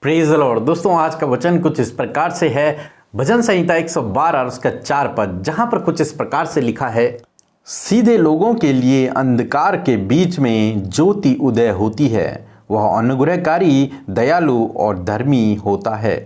Praise the Lord. दोस्तों, आज का वचन कुछ इस प्रकार से है, भजन संहिता 112 और उसका 4 पद, जहां पर कुछ इस प्रकार से लिखा है, सीधे लोगों के लिए अंधकार के बीच में ज्योति उदय होती है, वह अनुग्रहकारी, दयालु और धर्मी होता है।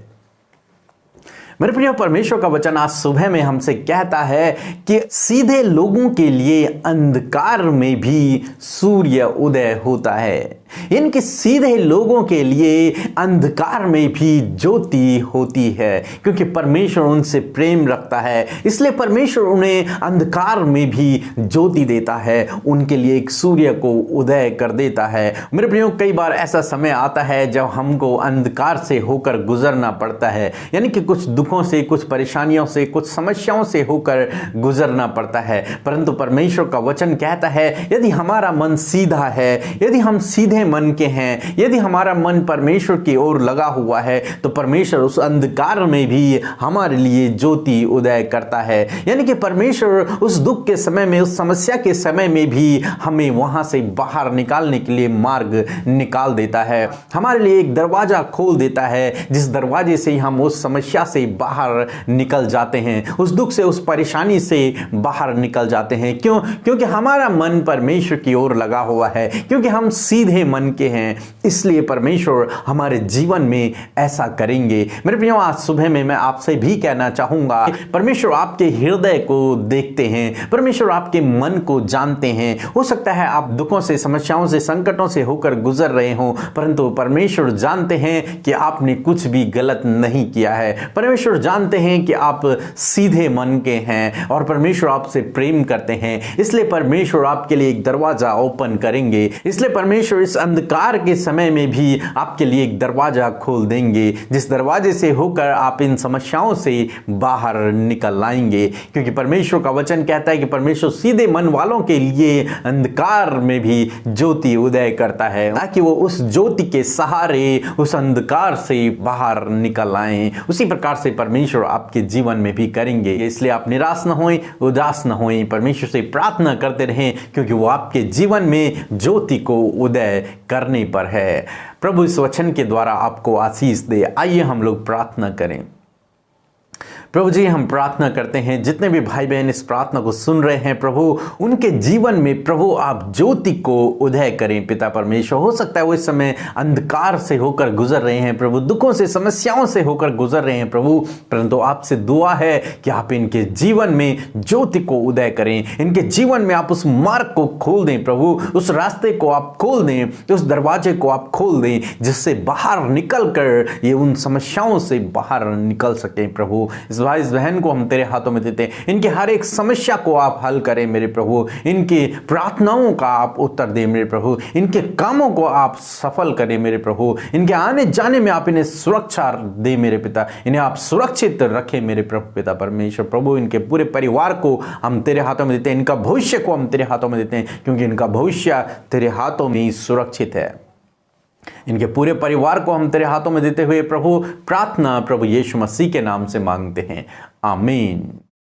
मेरे प्रिय, परमेश्वर का वचन आज सुबह में हमसे कहता है कि सीधे लोगों के लिए अंधकार में भी सूर्य उदय होता है। इनके सीधे लोगों के लिए अंधकार में भी ज्योति होती है, क्योंकि परमेश्वर उनसे प्रेम रखता है, इसलिए परमेश्वर उन्हें अंधकार में भी ज्योति देता है, उनके लिए एक सूर्य को उदय कर देता है। मेरे प्रियो, कई बार ऐसा समय आता है जब हमको अंधकार से होकर गुजरना पड़ता है, यानी कि कुछ दुखों से, कुछ परेशानियों से, कुछ समस्याओं से होकर गुजरना पड़ता है। परंतु परमेश्वर का वचन कहता है, यदि हमारा मन सीधा है, यदि हम सीधे मन के हैं, यदि हमारा मन परमेश्वर की ओर लगा हुआ है, तो परमेश्वर उस अंधकार में भी हमारे लिए ज्योति उदय करता है। यानी कि परमेश्वर उस दुख के समय में, उस समस्या के समय में भी हमें वहां से बाहर निकालने के लिए मार्ग निकाल देता है, हमारे लिए एक दरवाजा खोल देता है, जिस दरवाजे से हम उस समस्या से बाहर निकल जाते हैं, उस दुख से, उस परेशानी से बाहर निकल जाते हैं। क्यों? क्योंकि हमारा मन परमेश्वर की ओर लगा हुआ है, क्योंकि हम सीधे मन के हैं, इसलिए परमेश्वर हमारे जीवन में ऐसा करेंगे। मेरे प्रियो, आज सुबह में मैं आपसे भी कहना चाहूंगा, परमेश्वर आपके हृदय को देखते हैं, परमेश्वर आपके मन को जानते हैं। हो सकता है आप दुखों से, समस्याओं से, संकटों से होकर गुजर रहे हो, परंतु परमेश्वर जानते हैं कि आपने कुछ भी गलत नहीं किया है। परमेश्वर जानते हैं कि आप सीधे मन के हैं और परमेश्वर आपसे प्रेम करते हैं, इसलिए परमेश्वर आपके लिए एक दरवाजा ओपन करेंगे। इसलिए परमेश्वर इस अंधकार के समय में भी आपके लिए एक दरवाजा खोल देंगे, जिस दरवाजे से होकर आप इन समस्याओं से बाहर निकल आएंगे। क्योंकि परमेश्वर का वचन कहता है कि परमेश्वर सीधे मन वालों के लिए अंधकार में भी ज्योति उदय करता है, ताकि वो उस ज्योति के सहारे उस अंधकार से बाहर निकल आए। उसी प्रकार से परमेश्वर आपके जीवन में भी करेंगे। इसलिए आप निराश न होएं, उदास न होएं, परमेश्वर से प्रार्थना करते रहें, क्योंकि वो आपके जीवन में ज्योति को उदय करने पर है। प्रभु इस वचन के द्वारा आपको आशीष दे। आइए हम लोग प्रार्थना करें। प्रभु जी, हम प्रार्थना करते हैं, जितने भी भाई बहन इस प्रार्थना को सुन रहे हैं, प्रभु उनके जीवन में प्रभु आप ज्योति को उदय करें। पिता परमेश्वर, हो सकता है वो इस समय अंधकार से होकर गुजर रहे हैं प्रभु, दुखों से, समस्याओं से होकर गुजर रहे हैं प्रभु, परंतु आपसे दुआ है कि आप इनके जीवन में ज्योति को उदय करें, इनके जीवन में आप उस मार्ग को खोल दें प्रभु, उस रास्ते को आप खोल दें, उस दरवाजे को आप खोल दें, जिससे बाहर निकल कर ये उन समस्याओं से बाहर निकल सकें प्रभु। भाई इस बहन को हम तेरे हाथों में देते हैं, इनके हर एक समस्या को आप हल करें मेरे प्रभु, इनकी प्रार्थनाओं का आप उत्तर दें मेरे प्रभु, इनके कामों को आप सफल करें मेरे प्रभु, इनके आने जाने में आप इन्हें सुरक्षा दे मेरे पिता, इन्हें आप सुरक्षित रखें मेरे प्रभु पिता परमेश्वर। प्रभु इनके पूरे परिवार को हम तेरे हाथों में देते हैं, इनका भविष्य को हम तेरे हाथों में देते हैं, क्योंकि इनका भविष्य तेरे हाथों में ही सुरक्षित है। इनके पूरे परिवार को हम तेरे हाथों में देते हुए प्रभु प्रार्थना प्रभु यीशु मसीह के नाम से मांगते हैं, आमीन।